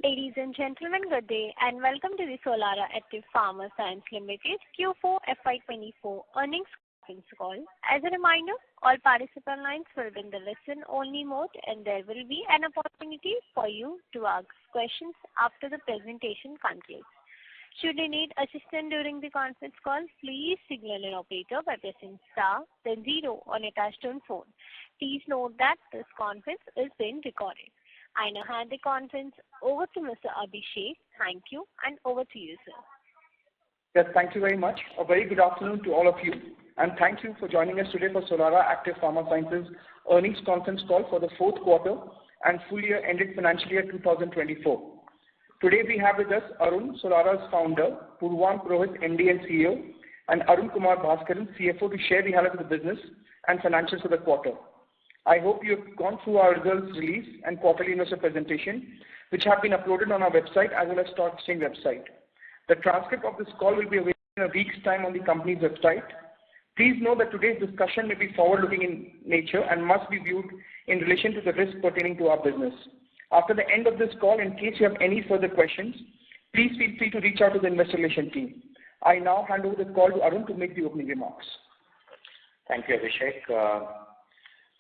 Ladies and gentlemen, good day and welcome to the Solara Active Pharma Science Limited Q4 FY24 earnings conference call. As a reminder, all participant lines will be in the listen-only mode and there will be an opportunity for you to ask questions after the presentation concludes. Should you need assistance during the conference call, please signal an operator by pressing star then 0 on a touch-tone phone. Please note that this conference is being recorded. I now hand the conference over to Mr. Abhishek. Thank you, and over to you, sir. Yes, thank you very much. A very good afternoon to all of you, and thank you for joining us today for Solara Active Pharma Sciences earnings conference call for the fourth quarter and full year ended financial year 2024. Today we have with us Arun, Solara's founder, Purvan Purohit, MD and CEO, and Arun Kumar Bhaskaran, CFO, to share the highlights of the business and financials for the quarter. I hope you have gone through our results release and quarterly investor presentation, which have been uploaded on our website as well as stock exchange website. The transcript of this call will be available in a week's time on the company's website. Please know that today's discussion may be forward-looking in nature and must be viewed in relation to the risk pertaining to our business. After the end of this call, in case you have any further questions, please feel free to reach out to the investor relations team. I now hand over the call to Arun to make the opening remarks. Thank you, Abhishek.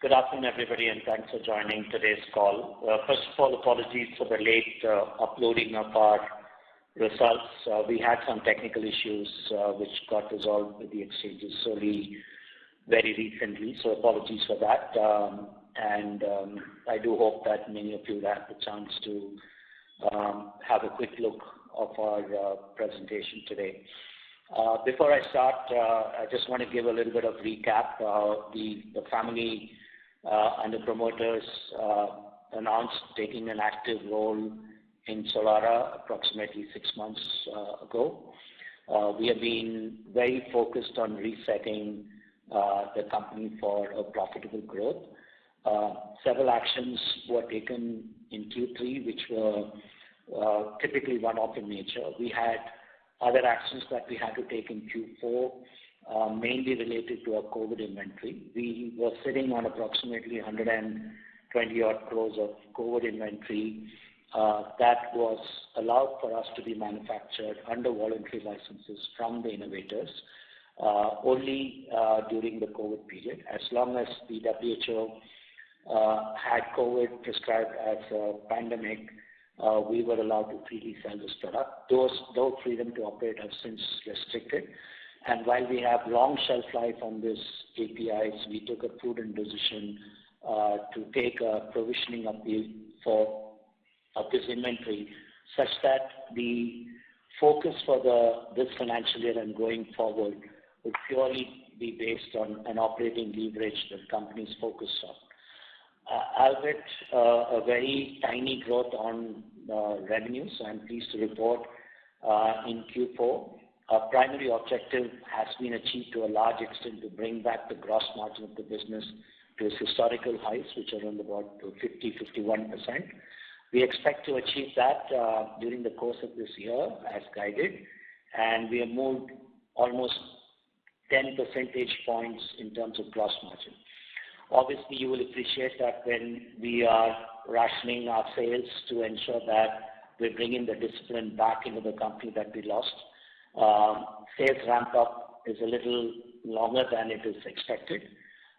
Good afternoon, everybody, and thanks for joining today's call. First of all, apologies for the late uploading of our results. We had some technical issues which got resolved with the exchanges solely very recently, so apologies for that. I do hope that many of you had the chance to have a quick look of our presentation today. Before I start, I just want to give a little bit of recap. The family and the promoters announced taking an active role in Solara approximately 6 months ago. We have been very focused on resetting the company for a profitable growth. Several actions were taken in Q3 which were typically one-off in nature. We had other actions that we had to take in Q4, mainly related to our COVID inventory. We were sitting on approximately 120 odd crores of COVID inventory that was allowed for us to be manufactured under voluntary licenses from the innovators only during the COVID period. As long as the WHO had COVID prescribed as a pandemic, we were allowed to freely sell this product. Those freedom to operate have since restricted. And while we have long shelf life on this APIs, we took a prudent decision to take a provisioning of this inventory such that the focus for this financial year and going forward would purely be based on an operating leverage that companies focus on. Albeit a very tiny growth on revenues, I'm pleased to report in Q4. Our primary objective has been achieved to a large extent to bring back the gross margin of the business to its historical highs, which are around about 50-51%. We expect to achieve that during the course of this year as guided, and we have moved almost 10 percentage points in terms of gross margin. Obviously, you will appreciate that when we are rationing our sales to ensure that we're bringing the discipline back into the company that we lost. Sales ramp up is a little longer than it is expected,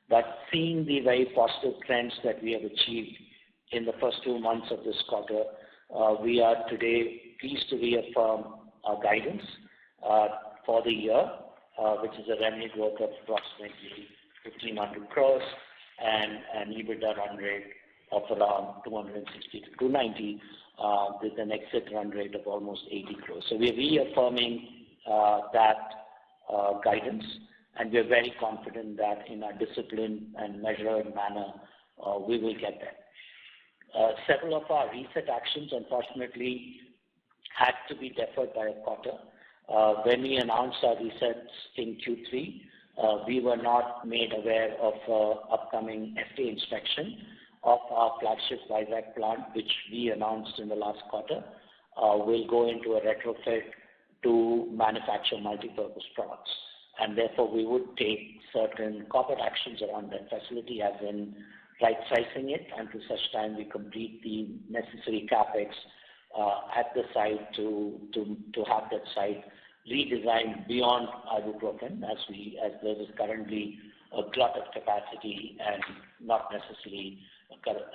but seeing the very positive trends that we have achieved in the first 2 months of this quarter, we are today pleased to reaffirm our guidance for the year, which is a revenue growth of approximately 1,500 crores and an EBITDA run rate of around 260 to 290 with an exit run rate of almost 80 crores. So we are reaffirming that guidance, and we are very confident that in a disciplined and measured manner, we will get there. Several of our reset actions, unfortunately, had to be deferred by a quarter. When we announced our resets in Q3, we were not made aware of upcoming FDA inspection of our flagship Vizag plant, which we announced in the last quarter. Will go into a retrofit to manufacture multi-purpose products. And therefore, we would take certain corporate actions around that facility, as in right-sizing it, and to such time we complete the necessary capex at the site to have that site redesigned beyond ibuprofen, as there is currently a glut of capacity and not necessarily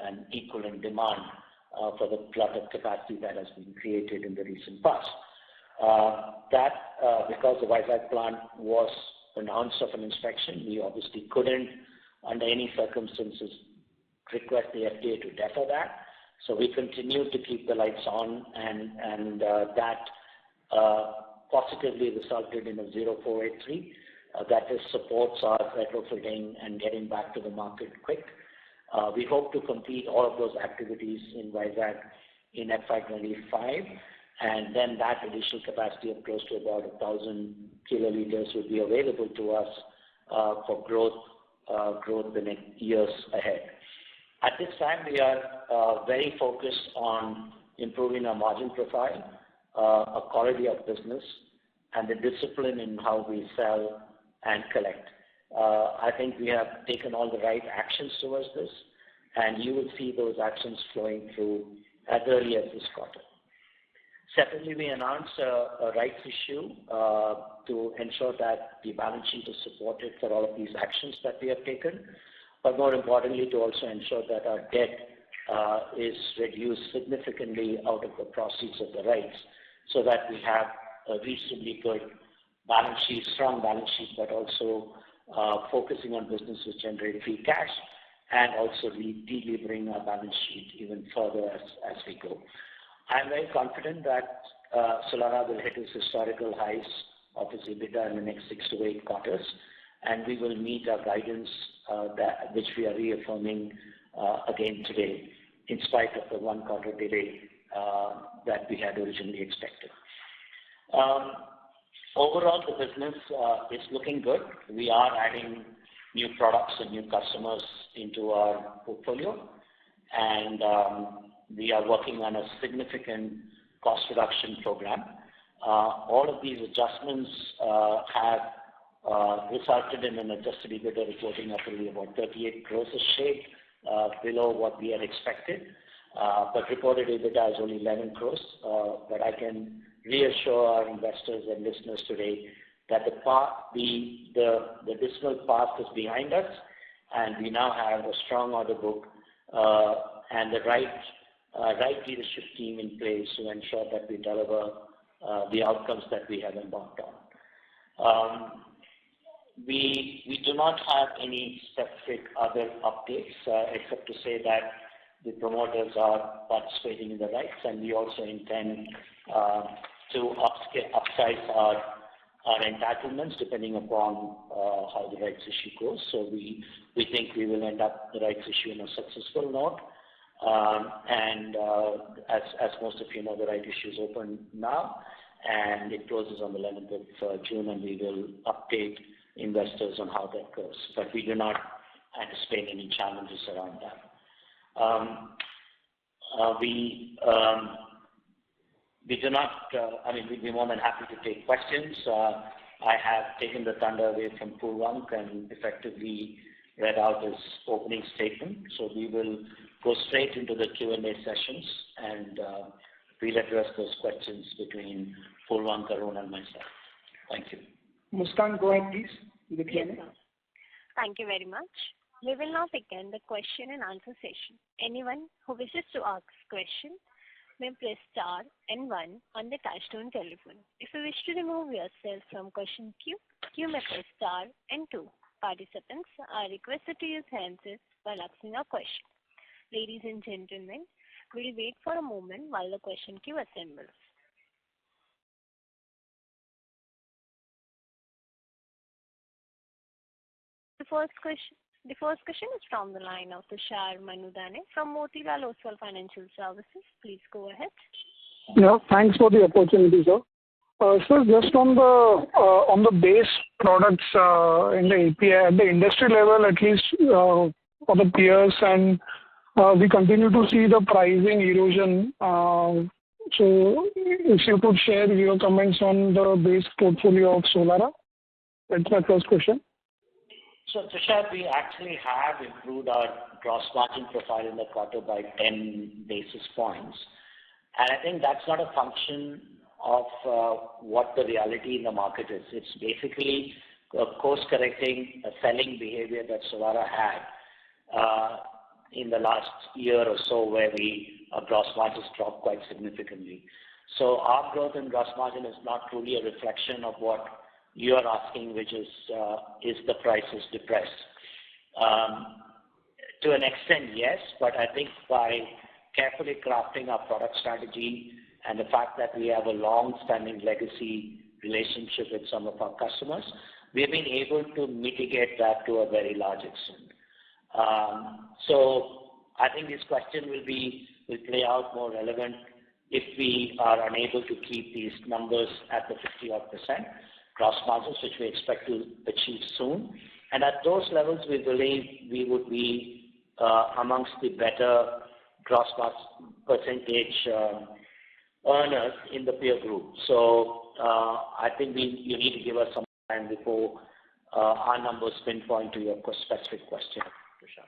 an equivalent demand for the glut of capacity that has been created in the recent past. Because the Vizag plant was announced of an inspection, we obviously couldn't, under any circumstances, request the FDA to defer that. So we continue to keep the lights on, and that positively resulted in a 0483 that just supports our retrofitting and getting back to the market quick. We hope to complete all of those activities in Vizag in FY25, and then that additional capacity of close to about 1,000 kiloliters will be available to us for growth the next years ahead. At this time, we are very focused on improving our margin profile, our quality of business, and the discipline in how we sell and collect. I think we have taken all the right actions towards this, and you will see those actions flowing through as early as this quarter. Separately, we announced a rights issue to ensure that the balance sheet is supported for all of these actions that we have taken, but more importantly, to also ensure that our debt is reduced significantly out of the proceeds of the rights, so that we have a reasonably good balance sheet, strong balance sheet, but also focusing on businesses generate free cash, and also delivering our balance sheet even further as we go. I'm very confident that Solara will hit its historical highs of its EBITDA in the next 6 to 8 quarters, and we will meet our guidance which we are reaffirming again today, in spite of the 1 quarter delay that we had originally expected. Overall, the business is looking good. We are adding new products and new customers into our portfolio, and we are working on a significant cost reduction program. All of these adjustments have resulted in an adjusted EBITDA reporting of only about 38 crores, a shade below what we had expected, but reported EBITDA is only 11 crores. But I can reassure our investors and listeners today that the dismal past is behind us, and we now have a strong order book and the right leadership team in place to ensure that we deliver the outcomes that we have embarked on. We do not have any specific other updates except to say that the promoters are participating in the rights, and we also intend to upsize our entitlements depending upon how the rights issue goes. So we think we will end up the rights issue in a successful note. And as most of you know, the rights issue is open now, and it closes on the 11th of June, and we will update investors on how that goes. But we do not anticipate any challenges around that. We do not, we'd be more than happy to take questions. I have taken the thunder away from Purvank and effectively read out his opening statement. So we will go straight into the Q&A sessions, and we'll address those questions between Purvank, Arun, and myself. Thank you. Muskan, go ahead, please, with the Q&A. Yes, sir. Thank you very much. We will now begin the question and answer session. Anyone who wishes to ask a question may press star and 1 on the touchtone telephone. If you wish to remove yourself from question queue, you may press star and 2. Participants are requested to use handsets while asking a question. Ladies and gentlemen, we'll wait for a moment while the question queue assembles. The first question is from the line of Tushar Manudhane from Motilal Oswal Financial Services. Please go ahead. Yeah, thanks for the opportunity, sir. Sir, just on the base products in the API at the industry level, at least for the peers, and we continue to see the pricing erosion. So, if you could share your comments on the base portfolio of Solara. That's my first question. So, Tushar, we actually have improved our gross margin profile in the quarter by 10 basis points. And I think that's not a function of what the reality in the market is. It's basically course-correcting a selling behavior that Solara had in the last year or so, where our gross margins dropped quite significantly. So our growth in gross margin is not truly a reflection of what you are asking, which is the prices depressed? To an extent, yes, but I think by carefully crafting our product strategy and the fact that we have a long-standing legacy relationship with some of our customers, we have been able to mitigate that to a very large extent. So I think this question will play out more relevant if we are unable to keep these numbers at the 50-odd% gross margins, which we expect to achieve soon. And at those levels, we believe we would be amongst the better gross margin percentage earners in the peer group. So I think you need to give us some time before our numbers pinpoint to your specific question, Tushar.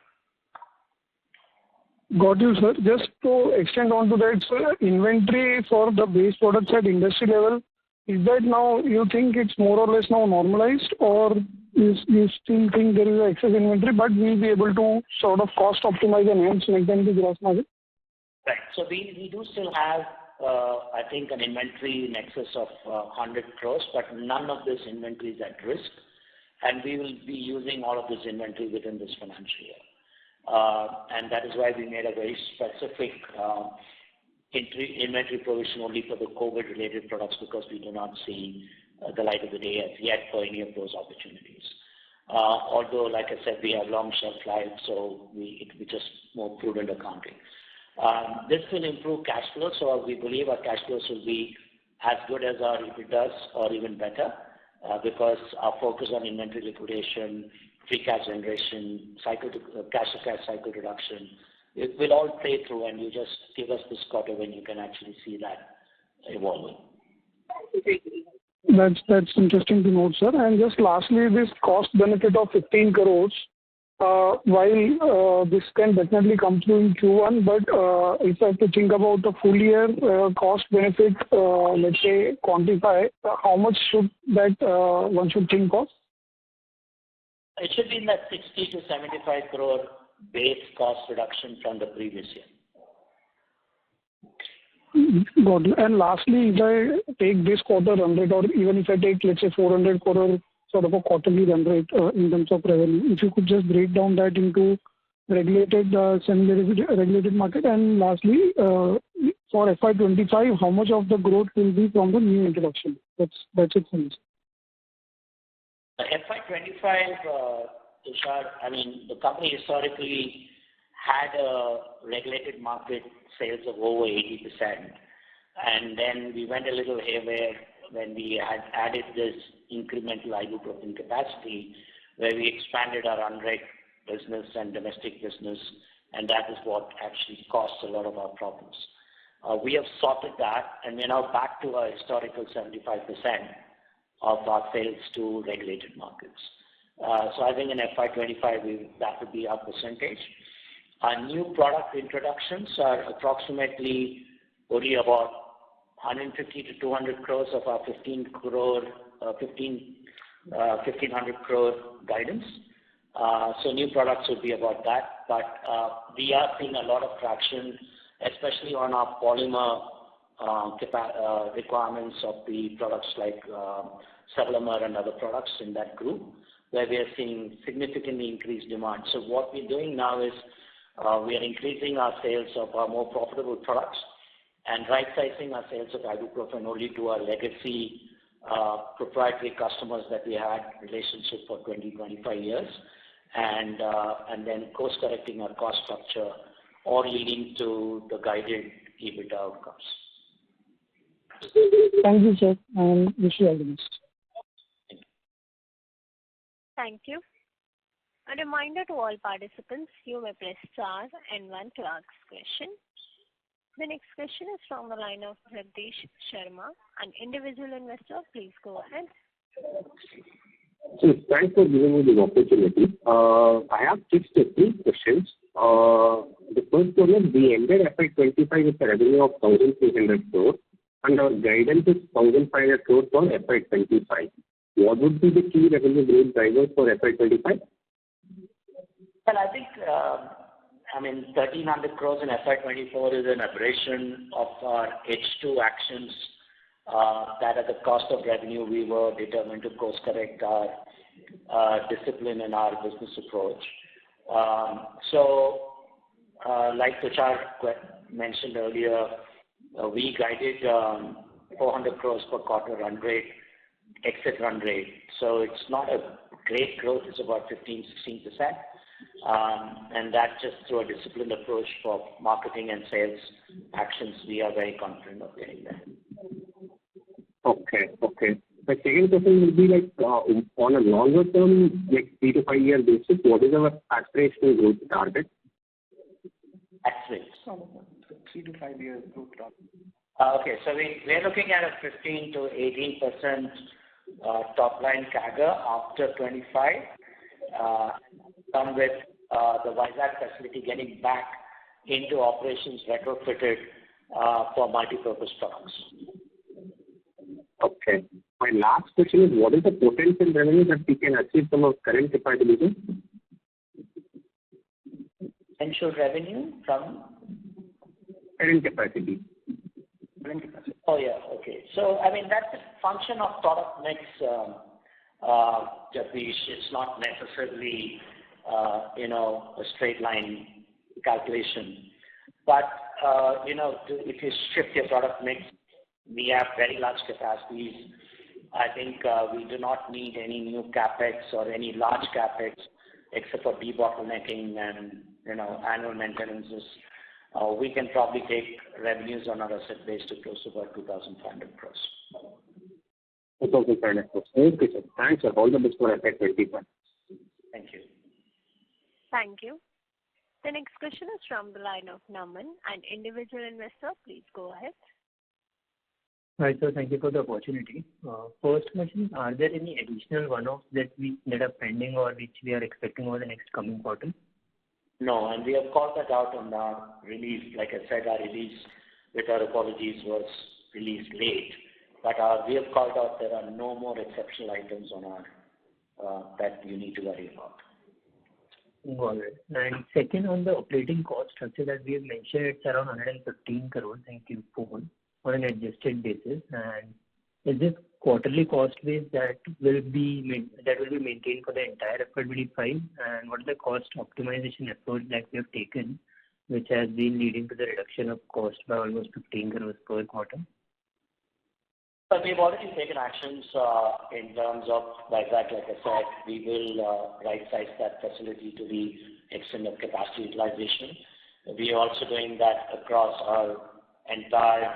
Got you, sir. Just to extend on to that, sir, inventory for the base products at industry level, is that now you think it's more or less now normalized, or you still think there is excess inventory, but we'll be able to sort of cost optimize and hence maintain the gross margin? Right. So we do still have, I think, an inventory in excess of 100 crores, but none of this inventory is at risk, and we will be using all of this inventory within this financial year. And that is why we made a very specific inventory provision only for the COVID-related products, because we do not see the light of the day as yet for any of those opportunities. Although, like I said, we have long shelf life, so it will be just more prudent accounting. This will improve cash flow, so we believe our cash flows will be as good as our EBITDAs or even better, because our focus on inventory liquidation, free cash generation, cash-to-cash cycle reduction, it will all play through, and you just give us this quarter when you can actually see that evolving. That's interesting to note, sir. And just lastly, this cost benefit of 15 crores, while this can definitely come through in Q1, but if I have to think about the full year cost benefit, let's say quantify, how much should that one should think of? It should be in that 60 to 75 crore base cost reduction from the previous year. Got it. And lastly, if I take this quarter run rate, or even if I take, let's say, 400 crore sort of a quarterly run rate in terms of revenue, if you could just break down that into regulated, semi-regulated market, and lastly, for FY25, how much of the growth will be from the new introduction? That's it for me. FY25, Tushar, I mean, the company historically had a regulated market sales of over 80%. And then we went a little haywire when we had added this incremental ibuprofen capacity, where we expanded our unreg business and domestic business, and that is what actually caused a lot of our problems. We have sorted that, and we're now back to our historical 75% of our sales to regulated markets. So I think in FY25, that would be our percentage. Our new product introductions are approximately only about 150 to 200 crores of our 1,500 crore guidance. So new products would be about that, but we are seeing a lot of traction, especially on our polymer requirements of the products like Solara and other products in that group, where we are seeing significantly increased demand. So what we're doing now is we are increasing our sales of our more profitable products and right-sizing our sales of ibuprofen only to our legacy proprietary customers that we had relationship for 20-25 years, and then course-correcting our cost structure, or leading to the guided EBITDA outcomes. Thank you, sir, and wish you all the best. Thank you. A reminder to all participants, you may press star and one to ask question. The next question is from the line of Radish Sharma, an individual investor. Please go ahead. So thanks for giving me this opportunity. I have just three questions. The first one is we ended FY25 with a revenue of 1,300 crores and our guidance is 1,500 crores for FY25. What would be the key revenue growth drivers for FY25? Well, I think, 1,300 crores in FY24 is an aberration of our H2 actions that at the cost of revenue we were determined to course correct our discipline in our business approach. Like Tushar mentioned earlier, we guided 400 crores per quarter run rate, exit run rate. So it's not a great growth, it's about 15-16%. And that just through a disciplined approach for marketing and sales actions, we are very confident of getting there. Okay. The second question will be like on a longer term, like 3 to 5 year basis, what is our aspirational growth target? Aspirational. 3 to 5 years growth target. Okay, so we're looking at a 15 to 18% top line CAGR after 25. Come with the Vizag facility getting back into operations retrofitted for multi-purpose products. Okay. My last question is, what is the potential revenue that we can achieve from our current capability? Potential revenue from? Current capacity. Oh, yeah. Okay. So, that's a function of product mix, Jagdish. It's not necessarily, a straight line calculation. But, if you shift your product mix, we have very large capacities. I think we do not need any new capex or any large capex except for debottlenecking and, annual maintenances. We can probably take revenues on our asset base to close to about 2,500 crores. 2,500 crores. Okay, sir. Thanks, sir. All the best for FY25. Thank you. Thank you. The next question is from the line of Naman, an individual investor. Please go ahead. Hi, sir. Thank you for the opportunity. First question, are there any additional one-offs that are pending or which we are expecting over the next coming quarter? No, and we have called that out on our release. Like I said, our release, with our apologies, was released late. But we have called out there are no more exceptional items on our that you need to worry about. Got it. And second, on the operating cost structure that we have mentioned, it's around 115 crores in Q4 on an adjusted basis. And is this quarterly cost base that will be maintained for the entire FY25? And what are the cost optimization efforts that we have taken, which has been leading to the reduction of cost by almost 15 crores per quarter? But we've already taken actions in terms of, like I said, we will right-size that facility to the extent of capacity utilization. We are also doing that across our entire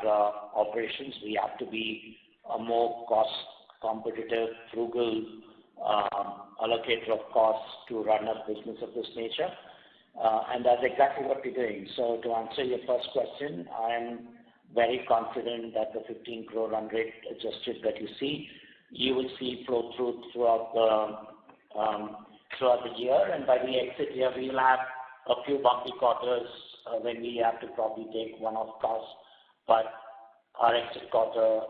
operations. We have to be a more cost competitive, frugal allocator of costs to run a business of this nature. And that's exactly what we're doing. So to answer your first question, I am very confident that the 15 crore run rate adjusted that you see, you will see flow through throughout the year. And by the exit year, we will have a few bumpy quarters when we have to probably take one-off costs. But our exit quarter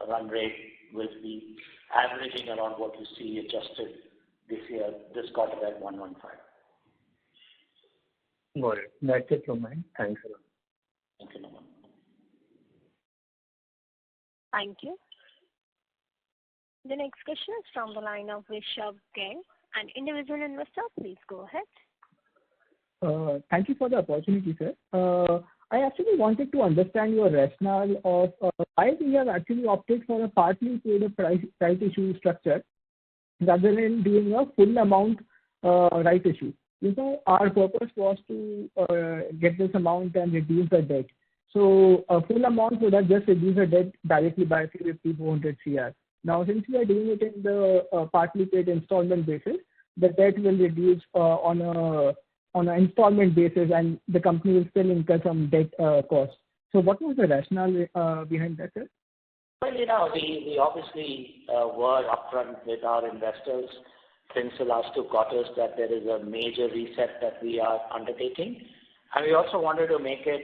run rate will be averaging around what you see adjusted this quarter at 115. Got it. That's it from mine. Thanks a lot. Thank you, Naman. Thank you. The next question is from the line of Rishabh Gain, an individual investor. Please go ahead. Thank you for the opportunity, sir. I actually wanted to understand your rationale of why we have actually opted for a partly paid right issue structure rather than doing a full amount right issue. Our purpose was to get this amount and reduce the debt. So a full amount would have just reduced the debt directly by 350-400 CR. Now, since we are doing it in the partly paid installment basis, the debt will reduce on an installment basis, and the company will still incur some debt costs. So what was the rationale behind that, sir? Well, we obviously were upfront with our investors since the last 2 quarters that there is a major reset that we are undertaking. And we also wanted to make it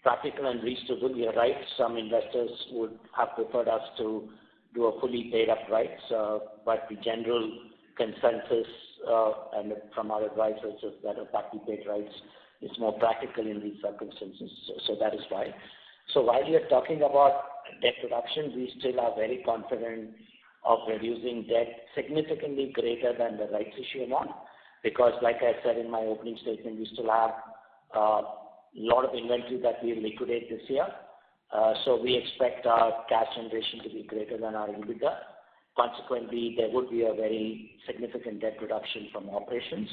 practical and reasonable. You're right, some investors would have preferred us to do a fully paid up rights, but the general consensus and from our advisors is that a partly paid rights is more practical in these circumstances. So that is why. So while you're talking about debt reduction, we still are very confident of reducing debt significantly greater than the rights issue amount, because like I said in my opening statement, we still have a lot of inventory that we liquidate this year. So we expect our cash generation to be greater than our EBITDA. Consequently, there would be a very significant debt reduction from operations.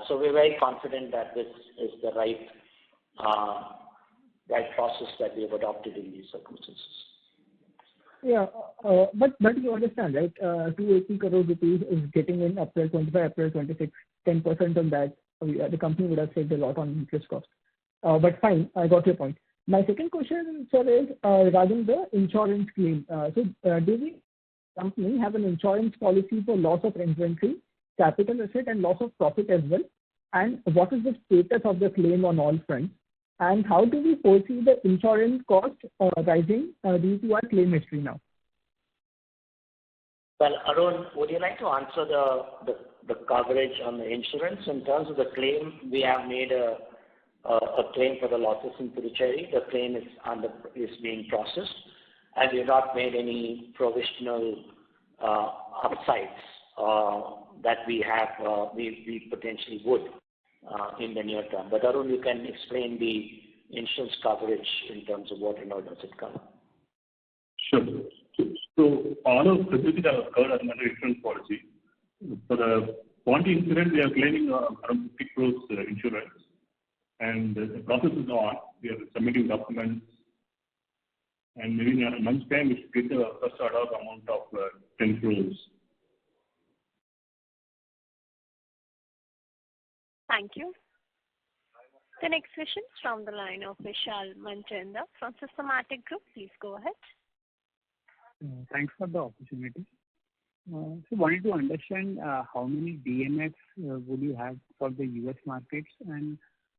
So we're very confident that this is the right process that we have adopted in these circumstances. Yeah, but you understand, right? 280 crore rupees is getting in April 25, April 26, 10% on that. The company would have saved a lot on interest cost. But fine, I got your point. My second question, sir, is regarding the insurance claim. So do the company have an insurance policy for loss of inventory, capital asset, and loss of profit as well? And what is the status of the claim on all fronts? And how do we foresee the insurance cost rising due to our claim history now? Well, Arun, would you like to answer the coverage on the insurance? In terms of the claim, we have made a claim for the losses in Puducherry. The claim is being processed, and we have not made any provisional upsides that we potentially would in the near term. But Arun, you can explain the insurance coverage in terms of what and how does it cover. Sure. So all of facilities are covered under insurance policy. For the Ponty incident, we are claiming around 50 crores insurance, and the process is on. We are submitting documents, and maybe in a month's time, we should get the first order amount of 10 crores. Thank you. The next question is from the line of Vishal Manchanda from Systematic Group. Please go ahead. Thanks for the opportunity. So wanted to understand how many DMFs would you have for the US markets, and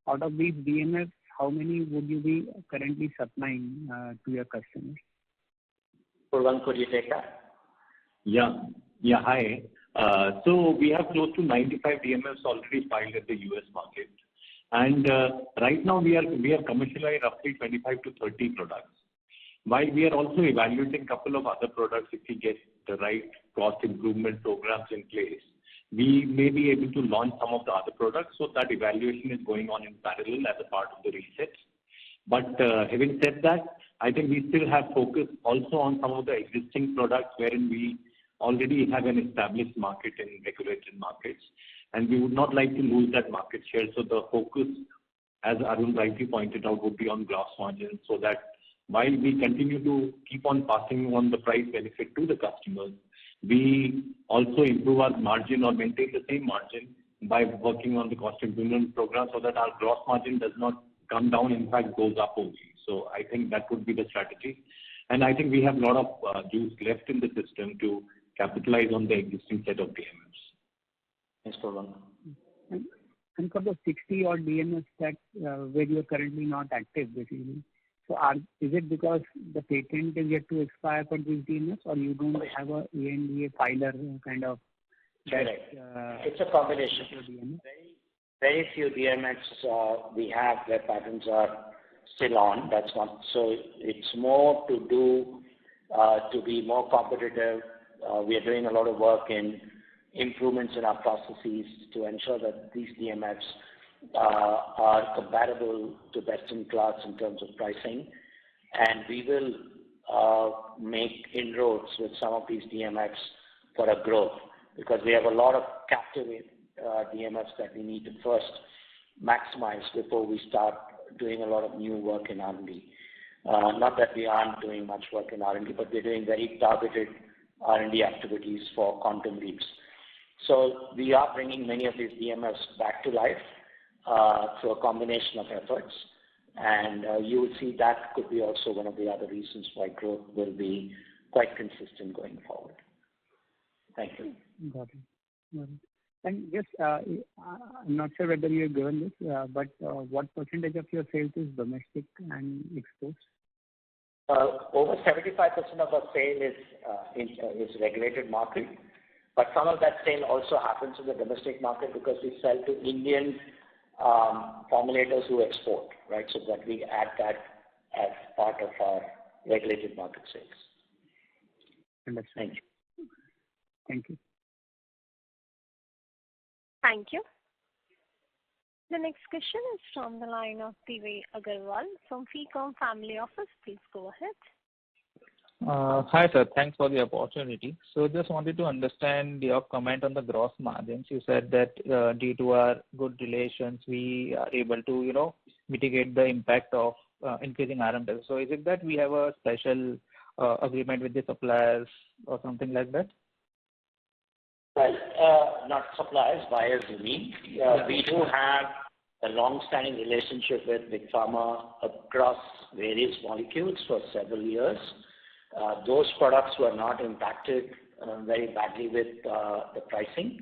out of these DMFs, how many would you be currently supplying to your customers? Purvan, could you take that? Yeah, hi. So we have close to 95 DMFs already filed at the US market. And right now we are commercializing roughly 25 to 30 products. While we are also evaluating a couple of other products, if we get the right cost improvement programs in place, we may be able to launch some of the other products. So that evaluation is going on in parallel as a part of the research. But having said that, I think we still have focus also on some of the existing products wherein we already have an established market in regulated markets, and we would not like to lose that market share. So the focus, as Arun rightly pointed out, would be on gross margin, so that while we continue to keep on passing on the price benefit to the customers, we also improve our margin or maintain the same margin by working on the cost improvement program, so that our gross margin does not come down, in fact goes up only. So I think that would be the strategy. And I think we have a lot of juice left in the system to capitalize on the existing set of DMFs. Thanks, Purvan. And for the 60 odd DMFs that where you are currently not active, basically, so is it because the patent is yet to expire for these DMFs, or you don't have a ANDA filer kind of? It's a combination. Very few DMFs we have where patents are still on. That's one. So it's more to do to be more competitive. We are doing a lot of work in improvements in our processes to ensure that these DMFs are compatible to best in class in terms of pricing. And we will make inroads with some of these DMFs for a growth, because we have a lot of captive DMFs that we need to first maximize before we start doing a lot of new work in R&D. Not that we aren't doing much work in R&D, but we're doing very targeted R&D activities for quantum leaps. So we are bringing many of these DMFs back to life through a combination of efforts, and you will see that could be also one of the other reasons why growth will be quite consistent going forward. Thank you. Got it. And just, I'm not sure whether you have given this, but what percentage of your sales is domestic and exports? Over 75% of our sale is regulated market, but some of that sale also happens in the domestic market because we sell to Indian formulators who export, right? So that we add that as part of our regulated market sales. Understood. Thank you. Thank you. Thank you. The next question is from the line of Divya Agarwal from FICOM Family Office. Please go ahead. Hi, sir. Thanks for the opportunity. So just wanted to understand your comment on the gross margins. You said that due to our good relations, we are able to, mitigate the impact of increasing RM prices. So is it that we have a special agreement with the suppliers or something like that? Well, not suppliers, buyers, you mean. We do have a long-standing relationship with Big Pharma across various molecules for several years. Those products were not impacted very badly with the pricing.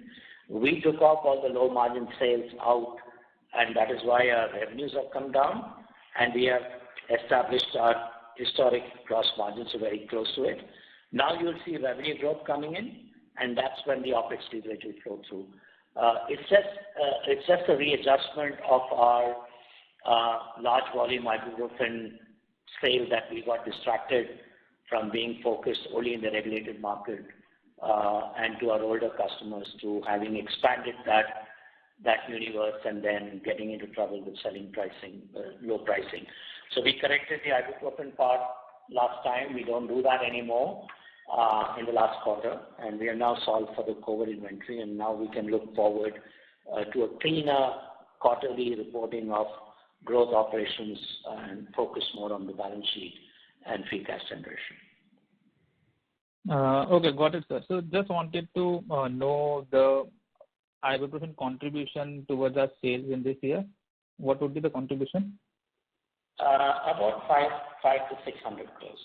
We took off all the low-margin sales out, and that is why our revenues have come down, and we have established our historic gross margins are very close to it. Now you'll see revenue growth coming in, and that's when the OpEx leverage will flow through. It's just a readjustment of our large volume ibuprofen sale that we got distracted from being focused only in the regulated market and to our older customers to having expanded that universe and then getting into trouble with selling low pricing. So we corrected the ibuprofen part last time. We don't do that anymore in the last quarter, and we are now solved for the COVID inventory, and now we can look forward to a cleaner quarterly reporting of growth operations and focus more on the balance sheet and free cash generation. Okay, got it, sir. So just wanted to know the ibuprofen contribution towards our sales in this year. What would be the contribution? About 500 to 600 crores.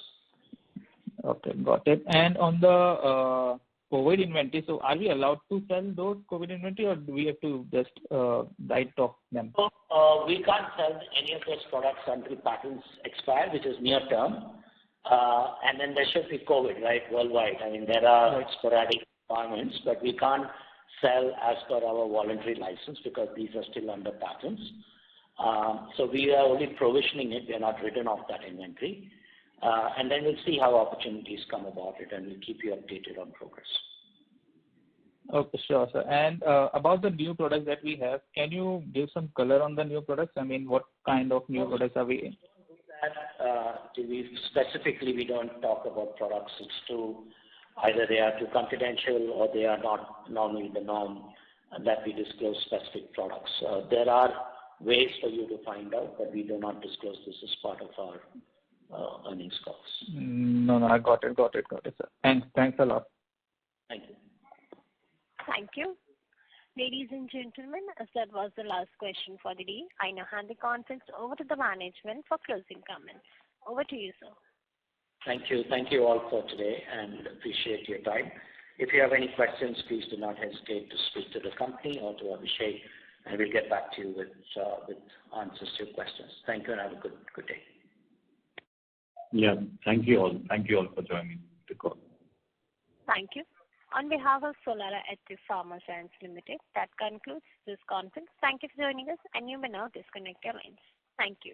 Okay, got it. And on the COVID inventory, so are we allowed to sell those COVID inventory, or do we have to just write off them? We can't sell any of those products until patents expire, which is near term. And then there should be COVID, right, worldwide. I mean, there are sporadic requirements, but we can't sell as per our voluntary license because these are still under patents. So we are only provisioning it. We are not written off that inventory. And then we'll see how opportunities come about it, and we'll keep you updated on progress. Okay, sure, sir. And about the new products that we have, can you give some color on the new products? I mean, what kind of new products are we in? Specifically, we don't talk about products. It's either they are too confidential or they are not normally the norm that we disclose specific products. There are ways for you to find out, but we do not disclose this as part of our earnings calls. No, I got it, sir. Thanks a lot. Thank you. Thank you. Ladies and gentlemen, as that was the last question for the day, I now hand the conference over to the management for closing comments. Over to you, sir. Thank you. Thank you all for today, and appreciate your time. If you have any questions, please do not hesitate to speak to the company or to Abhishek, and we'll get back to you with answers to your questions. Thank you, and have a good day. Yeah, thank you all. Thank you all for joining the call. Thank you. On behalf of Solara Active Pharma Sciences Limited, that concludes this conference. Thank you for joining us, and you may now disconnect your lines. Thank you.